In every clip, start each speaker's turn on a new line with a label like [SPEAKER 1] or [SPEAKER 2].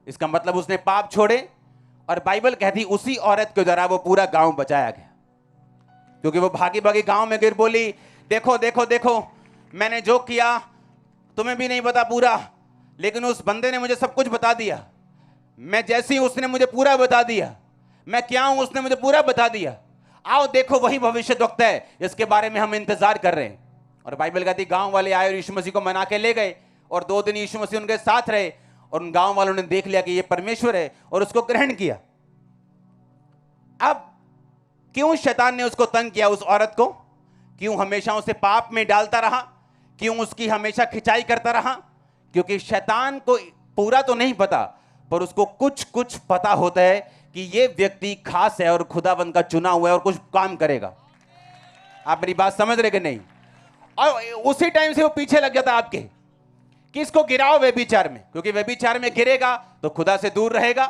[SPEAKER 1] इसका मतलब उसने पाप छोड़े, और बाइबल कहती उसी औरत के द्वारा वो पूरा गांव बचाया गया, क्योंकि वो भागी भागी गांव में गिर बोली, देखो देखो देखो मैंने जो किया तुम्हें भी नहीं पता पूरा, लेकिन उस बंदे ने मुझे सब कुछ बता दिया। मैं जैसी हूं उसने मुझे पूरा बता दिया, मैं क्या हूं उसने मुझे पूरा बता दिया। आओ देखो वही भविष्यद्वक्ता है जिसके बारे में हम इंतजार कर रहे हैं। और बाइबल कहती गांव वाले आए और यीशु मसीह को मना के ले गए, और 2 दिन यीशु मसीह उनके साथ रहे, और उन गांव वालों ने देख लिया कि ये परमेश्वर है और उसको ग्रहण किया। अब क्यों शैतान ने उसको तंग किया, उस औरत को? क्यों हमेशा उसे पाप में डालता रहा? क्यों उसकी हमेशा खिंचाई करता रहा? क्योंकि शैतान को पूरा तो नहीं पता, पर उसको कुछ कुछ पता होता है कि ये व्यक्ति खास है और खुदावंद का चुना हुआ है और कुछ काम करेगा। आप मेरी बात समझ रहे कि नहीं? और उसी टाइम से वो पीछे लग जाता आपके कि इसको गिराओ व्यभिचार में, क्योंकि व्यभिचार में गिरेगा तो खुदा से दूर रहेगा,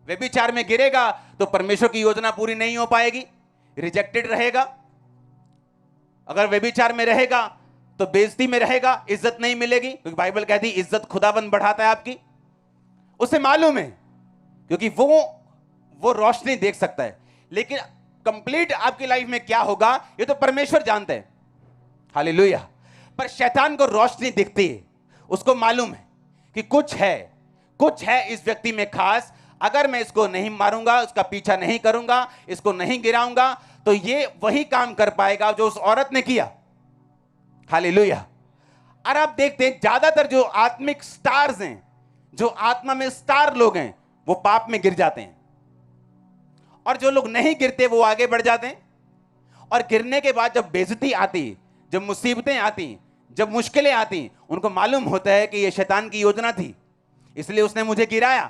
[SPEAKER 1] व्यभिचार में गिरेगा तो परमेश्वर की योजना पूरी नहीं हो पाएगी, रिजेक्टेड रहेगा। अगर व्यभिचार में रहेगा तो बेइज्जती में रहेगा, इज्जत नहीं मिलेगी, क्योंकि बाइबल कहती है इज्जत खुदाबंद बढ़ाता है आपकी। उसे मालूम है, क्योंकि वो रोशनी देख सकता है, लेकिन कंप्लीट आपकी लाइफ में क्या होगा ये तो परमेश्वर जानते हैं। हालेलुया। पर शैतान को रोशनी दिखती है, उसको मालूम है कि कुछ है इस व्यक्ति में खास। अगर मैं इसको नहीं मारूंगा, उसका पीछा नहीं करूंगा, इसको नहीं गिराऊंगा, तो ये वही काम कर पाएगा जो उस औरत ने किया। हालेलुया। और आप देखते हैं ज्यादातर जो आत्मिक स्टार्स हैं, जो आत्मा में स्टार लोग हैं, वो पाप में गिर जाते हैं, और जो लोग नहीं गिरते वो आगे बढ़ जाते हैं। और गिरने के बाद जब बेइज्जती आती, जब मुसीबतें आती, जब मुश्किलें आती, उनको मालूम होता है कि ये शैतान की योजना थी, इसलिए उसने मुझे गिराया।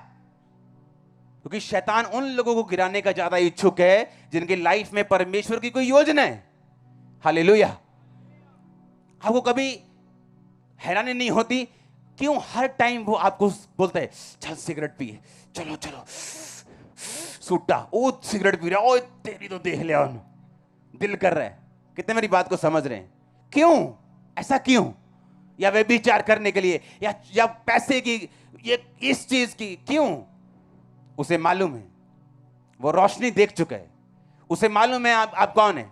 [SPEAKER 1] क्योंकि शैतान उन लोगों को गिराने का ज्यादा इच्छुक है जिनकी लाइफ में परमेश्वर की कोई योजना है। हालेलुया। आपको कभी हैरानी नहीं होती क्यों हर टाइम वो आपको बोलता है चल सिगरेट पिए, चलो चलो सूटा, ओ सिगरेट पी रहा, ओ तेरी तो देख लिया, दिल कर रहा है। कितने मेरी बात को समझ रहे हैं? क्यों ऐसा क्यों? या व्यभिचार करने के लिए, या पैसे की, ये इस चीज की, क्यों? उसे मालूम है, वो रोशनी देख चुका है, उसे मालूम है आप कौन है,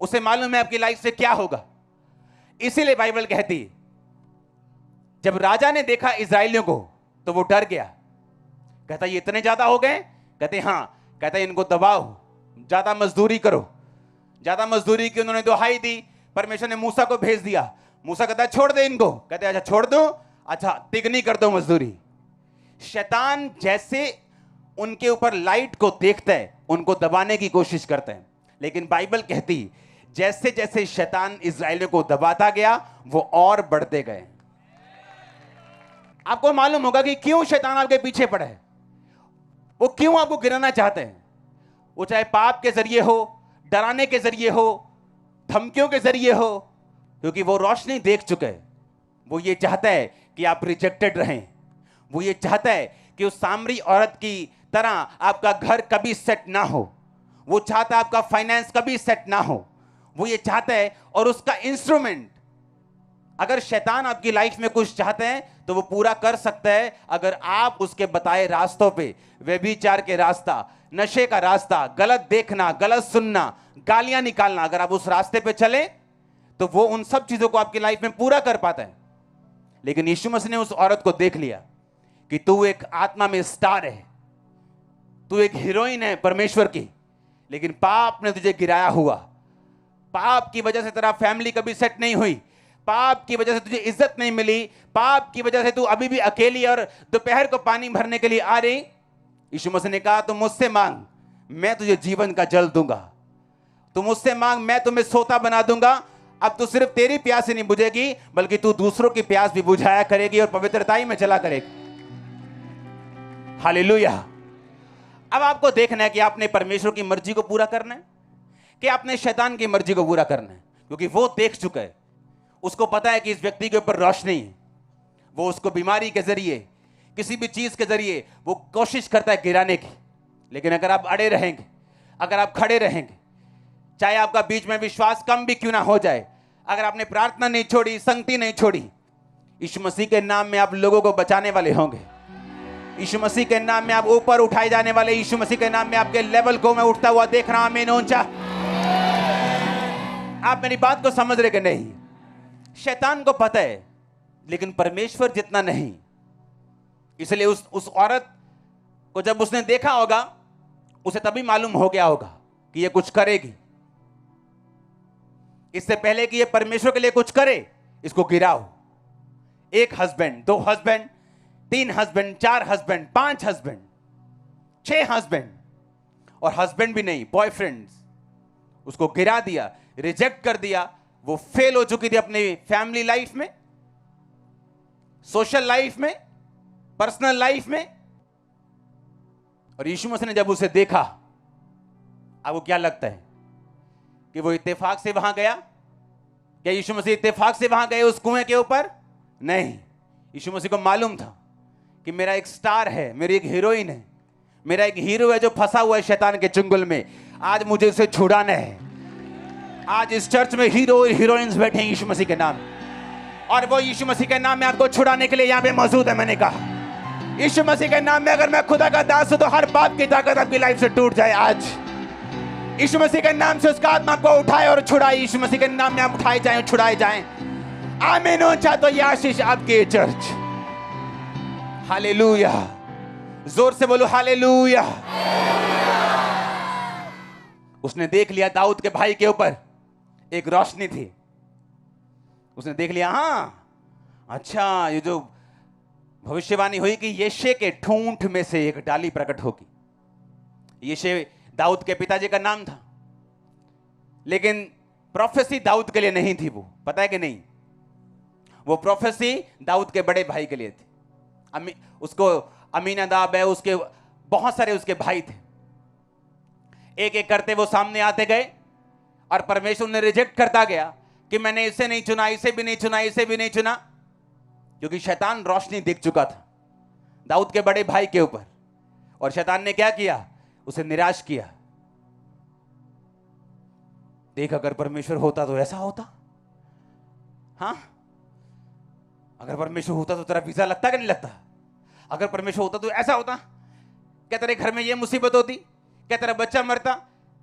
[SPEAKER 1] उसे मालूम है आपकी लाइफ से क्या होगा। इसीलिए बाइबल कहती है जब राजा ने देखा इजराइलियों को तो वो डर गया। कहता ये इतने ज्यादा हो गए? कहते हाँ। कहता इनको दबाओ, ज्यादा मजदूरी करो। ज्यादा मजदूरी की उन्होंने दुहाई दी। परमेश्वर ने मूसा को भेज दिया। मूसा कहता छोड़ दे इनको। कहते अच्छा छोड़ दो, अच्छा तिगनी कर दो मजदूरी। शैतान जैसे उनके ऊपर लाइट को देखता है, उनको दबाने की कोशिश करता है। लेकिन बाइबल कहती जैसे जैसे शैतान इजराइलियों को दबाता गया वो और बढ़ते गए। आपको मालूम होगा कि क्यों शैतान आपके पीछे पड़ा है, वो क्यों आपको गिराना चाहते हैं। वो चाहे पाप के जरिए हो, डराने के जरिए हो, धमकियों के जरिए हो, क्योंकि वो रोशनी देख चुके हैं। वो ये चाहता है कि आप रिजेक्टेड रहें। वो ये चाहता है कि उस सामरी औरत की तरह आपका घर कभी सेट ना हो। वो चाहता है आपका फाइनेंस कभी सेट ना हो। वो ये चाहता है, और उसका इंस्ट्रूमेंट, अगर शैतान आपकी लाइफ में कुछ चाहते हैं तो वो पूरा कर सकता है अगर आप उसके बताए रास्तों पे, व्यभिचार के रास्ता, नशे का रास्ता, गलत देखना, गलत सुनना, गालियां निकालना, अगर आप उस रास्ते पे चले तो वो उन सब चीजों को आपकी लाइफ में पूरा कर पाता है। लेकिन यीशु मसीह ने उस औरत को देख लिया कि तू एक आत्मा में स्टार है, तू एक हीरोइन है परमेश्वर की, लेकिन पाप ने तुझे गिराया हुआ। पाप की वजह से तेरा फैमिली कभी सेट नहीं हुई, पाप की वजह से तुझे इज्जत नहीं मिली, पाप की वजह से तू अभी भी अकेली और दोपहर को पानी भरने के लिए आ रही। यीशु मसीह ने कहा तुम मुझसे मांग, मैं तुझे जीवन का जल दूंगा। तुम मुझसे मांग, मैं तुम्हें सोता बना दूंगा। अब तो सिर्फ तेरी प्यास ही नहीं बुझेगी, बल्कि तू दूसरों की प्यास भी बुझाया करेगी और पवित्रताई में चला करेगी। हालेलुया। अब आपको देखना है कि आपने परमेश्वर की मर्जी को पूरा करना है कि आपने शैतान की मर्जी को पूरा करना है, क्योंकि वो देख चुका है। उसको पता है कि इस व्यक्ति के ऊपर रोशनी है। वो उसको बीमारी के जरिए, किसी भी चीज के जरिए वो कोशिश करता है गिराने की। लेकिन अगर आप अड़े रहेंगे, अगर आप खड़े रहेंगे, चाहे आपका बीच में विश्वास कम भी क्यों ना हो जाए, अगर आपने प्रार्थना नहीं छोड़ी, संगति नहीं छोड़ी, यीशु मसीह के नाम में आप लोगों को बचाने वाले होंगे। यीशु मसीह के नाम में आप ऊपर उठाए जाने वाले, यीशु मसीह के नाम में आपके लेवल को मैं उठता हुआ देख रहा हूं। आमीन। ऊंचा। आप मेरी बात को समझ रहे कि नहीं? शैतान को पता है, लेकिन परमेश्वर जितना नहीं। इसलिए उस औरत को जब उसने देखा होगा, उसे तभी मालूम हो गया होगा कि ये कुछ करेगी। इससे पहले कि ये परमेश्वर के लिए कुछ करे, इसको गिराओ। 1 husband, 2 husband, 3 husband, 4 husband, 5 husband, 6 husband, और हस्बैंड भी नहीं, बॉयफ्रेंड्स, उसको गिरा दिया, रिजेक्ट कर दिया। वो फेल हो चुकी थी अपनी फैमिली लाइफ में, सोशल लाइफ में, पर्सनल लाइफ में। और यीशु मसीह ने जब उसे देखा, आपको क्या लगता है कि वो इत्तेफाक से वहां गया? क्या यीशु मसीह इत्तेफाक से वहां गए उस कुएं के ऊपर? नहीं। यीशु मसीह को मालूम था कि मेरा एक स्टार है, मेरी एक हीरोइन है, मेरा एक हीरो है जो फंसा हुआ है शैतान के चुंगल में। आज मुझे उसे छुड़ाना है। आज इस चर्च में हीरो और हीरोइंस बैठे हैं यीशु मसीह के नाम, और वो यीशु मसीह के नाम में आपको छुड़ाने के लिए यहां पे मौजूद है। मैंने कहा यीशु मसीह के नाम में अगर मैं खुदा का दास हूं तो हर पाप की ताकत आपकी लाइफ से टूट जाए। आज यीशु मसीह के नाम से उसका आत्मा को उठाए और छुड़ाए। यीशु मसीह के नाम में आप उठाए जाएं, छुड़ाए जाएं। आमीन। ऊंचा। तो यह आशीष आपकी चर्च। हालेलुया। जोर से बोलो हालेलुया। उसने देख लिया दाऊद के भाई के ऊपर एक रोशनी थी। उसने देख लिया, हाँ अच्छा, ये जो भविष्यवाणी हुई कि यिशै के ठूंठ में से एक डाली प्रकट होगी। यिशै दाऊद के पिताजी का नाम था, लेकिन प्रोफेसी दाऊद के लिए नहीं थी। वो पता है कि नहीं? वो प्रोफेसी दाऊद के बड़े भाई के लिए थी। उसको अमीनादाब है, उसके बहुत सारे उसके भाई थे। एक एक करते वो सामने आते गए, और परमेश्वर ने रिजेक्ट करता गया कि मैंने इसे नहीं चुना, इसे भी नहीं चुना, इसे भी नहीं चुना, क्योंकि शैतान रोशनी देख चुका था दाऊद के बड़े भाई के ऊपर। और शैतान ने क्या किया? उसे निराश किया। देख, अगर परमेश्वर होता तो ऐसा होता। हाँ, अगर परमेश्वर होता तो तेरा वीजा लगता कि नहीं लगता? अगर परमेश्वर होता तो ऐसा होता। क्या तेरे घर में ये मुसीबत होती? क्या तेरा बच्चा मरता?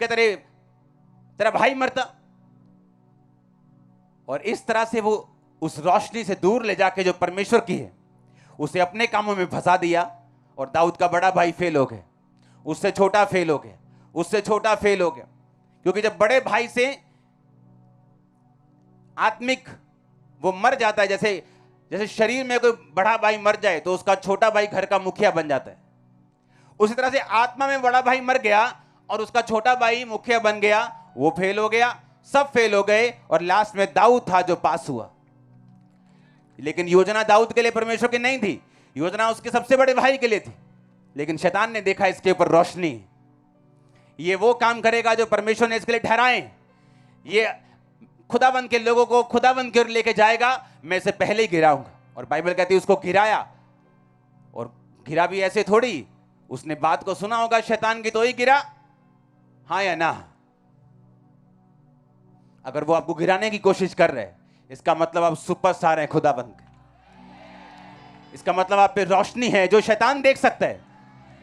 [SPEAKER 1] क्या तेरा भाई मरता? और इस तरह से वो उस रोशनी से दूर ले जाके जो परमेश्वर की है, उसे अपने कामों में फंसा दिया। और दाऊद का बड़ा भाई फेल हो गया, उससे छोटा फेल हो गया, उससे छोटा फेल हो गया। क्योंकि जब बड़े भाई से आत्मिक वो मर जाता है, जैसे शरीर में कोई बड़ा भाई मर जाए तो उसका छोटा भाई घर का मुखिया बन जाता है, उसी तरह से आत्मा में बड़ा भाई मर गया और उसका छोटा भाई मुखिया बन गया। वो फेल हो गया, सब फेल हो गए, और लास्ट में दाऊद था जो पास हुआ। लेकिन योजना दाऊद के लिए परमेश्वर की नहीं थी, योजना उसके सबसे बड़े भाई के लिए थी। लेकिन शैतान ने देखा इसके ऊपर रोशनी, ये वो काम करेगा जो परमेश्वर ने इसके लिए ठहराए, ये खुदाबंद के लोगों को खुदाबंद की ओर लेके जाएगा, मैं इसे पहले ही गिराऊंगा। और बाइबल कहती है उसको गिराया, और गिरा भी ऐसे थोड़ी, उसने बात को सुना होगा शैतान की तो ही गिरा। हाँ या ना? अगर वो आपको गिराने की कोशिश कर रहे हैं, इसका मतलब आप सुपरस्टार हैं खुदाबंद के। इसका मतलब आप पे रोशनी है जो शैतान देख सकता है।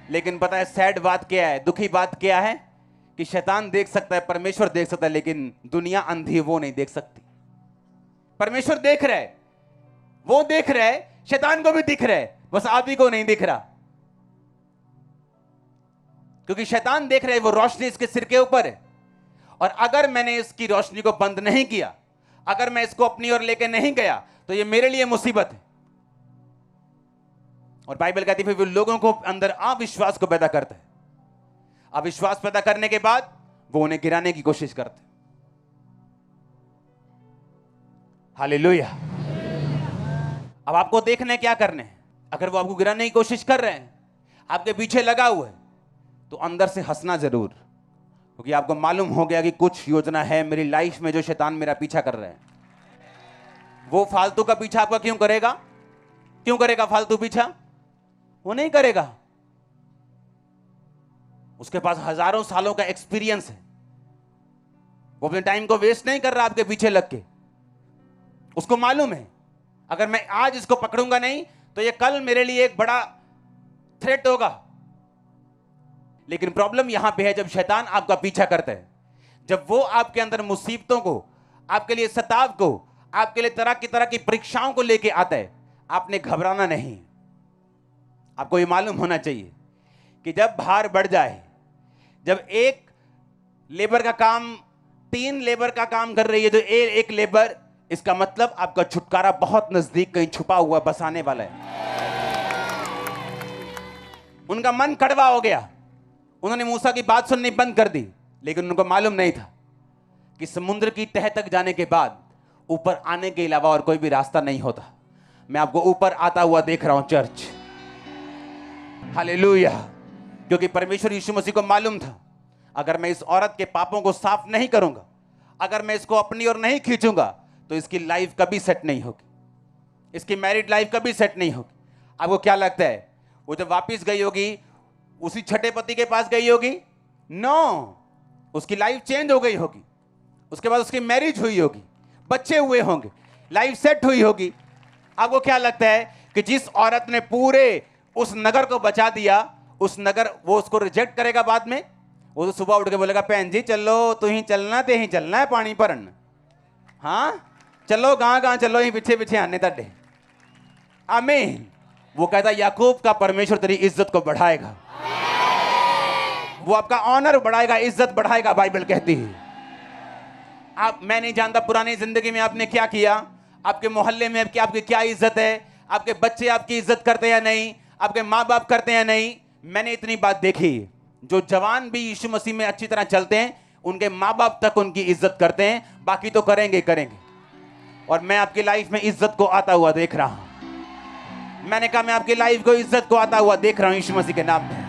[SPEAKER 1] लेकिन पता है सैड बात क्या है, दुखी बात क्या है? कि शैतान देख सकता है, परमेश्वर देख सकता है, लेकिन दुनिया अंधी, वो नहीं देख सकती। परमेश्वर देख रहा है, वो देख रहा है, शैतान को भी दिख रहा है, बस आप ही को नहीं दिख रहा। क्योंकि शैतान देख रहा है वो रोशनी इसके सिर के ऊपर है, और अगर मैंने इसकी रोशनी को बंद नहीं किया, अगर मैं इसको अपनी ओर लेके नहीं गया, तो ये मेरे लिए मुसीबत है। और बाइबल कहती है फिर लोगों को अंदर अविश्वास को पैदा करता है। अविश्वास पैदा करने के बाद वो उन्हें गिराने की कोशिश करते हैं। हालेलुया। अब आपको देखना है क्या करने हैं। अगर वो आपको गिराने की कोशिश कर रहे हैं, आपके पीछे लगा हुआ है, तो अंदर से हंसना जरूर, क्योंकि आपको मालूम हो गया कि कुछ योजना है मेरी लाइफ में जो शैतान मेरा पीछा कर रहे हैं। वो फालतू का पीछा आपका क्यों करेगा? क्यों करेगा फालतू पीछा? वो नहीं करेगा। उसके पास हजारों सालों का एक्सपीरियंस है। वो अपने टाइम को वेस्ट नहीं कर रहा आपके पीछे लग के। उसको मालूम है अगर मैं आज इसको पकड़ूंगा नहीं तो ये कल मेरे लिए एक बड़ा थ्रेट होगा। लेकिन प्रॉब्लम यहां पे है जब शैतान आपका पीछा करता है, जब वो आपके अंदर मुसीबतों को, आपके लिए सताव को, आपके लिए तरह की परीक्षाओं को लेके आता है, आपने घबराना नहीं। आपको ये मालूम होना चाहिए कि जब भार बढ़ जाए, जब एक लेबर का काम 3 लेबर का काम कर रही है तो एक लेबर, इसका मतलब आपका छुटकारा बहुत नजदीक कहीं छुपा हुआ बसाने वाला है। उनका मन कड़वा हो गया, उन्होंने मूसा की बात सुननी बंद कर दी, लेकिन उनको मालूम नहीं था कि समुद्र की तह तक जाने के बाद ऊपर आने के अलावा और कोई भी रास्ता नहीं होता। मैं आपको ऊपर आता हुआ देख रहा हूं चर्च, हालेलुया। क्योंकि परमेश्वर यीशु मसीह को मालूम था, अगर मैं इस औरत के पापों को साफ नहीं करूंगा, अगर मैं इसको अपनी ओर नहीं खींचूंगा, तो इसकी लाइफ कभी सेट नहीं होगी, इसकी मैरिड लाइफ कभी सेट नहीं होगी। आपको क्या लगता है वो जब वापस गई होगी उसी छठे पति के पास गई होगी? नो, उसकी लाइफ चेंज हो गई होगी। उसके बाद उसकी मैरिज हुई होगी, बच्चे हुए होंगे, लाइफ सेट हुई होगी। आपको क्या लगता है कि जिस औरत ने पूरे उस नगर को बचा दिया, उस नगर वो उसको रिजेक्ट करेगा बाद में? वो तो सुबह उठ के बोलेगा, बहन जी चलो, तू ही चलना, ते ही चलना है पानी भरन, हाँ चलो गां चलो, ही पीछे पीछे आने तड्डे। आमीन। वो कहता याकूब का परमेश्वर तेरी इज्जत को बढ़ाएगा, वो आपका ऑनर बढ़ाएगा, इज्जत बढ़ाएगा, बाइबल कहती है। मैं नहीं जानता पुरानी जिंदगी में आपने क्या किया, आपके मोहल्ले में आपकी क्या इज्जत है, आपके बच्चे आपकी इज्जत करते हैं या नहीं, आपके माँ बाप करते हैं या नहीं। मैंने इतनी बात देखी, जो जवान भी यीशु मसीह में अच्छी तरह चलते हैं, उनके माँ बाप तक उनकी इज्जत करते हैं, बाकी तो करेंगे। और मैं आपकी लाइफ में इज्जत को आता हुआ देख रहा हूं। मैंने कहा मैं आपकी लाइफ को इज्जत को आता हुआ देख रहा हूं यीशु मसीह के नाम में।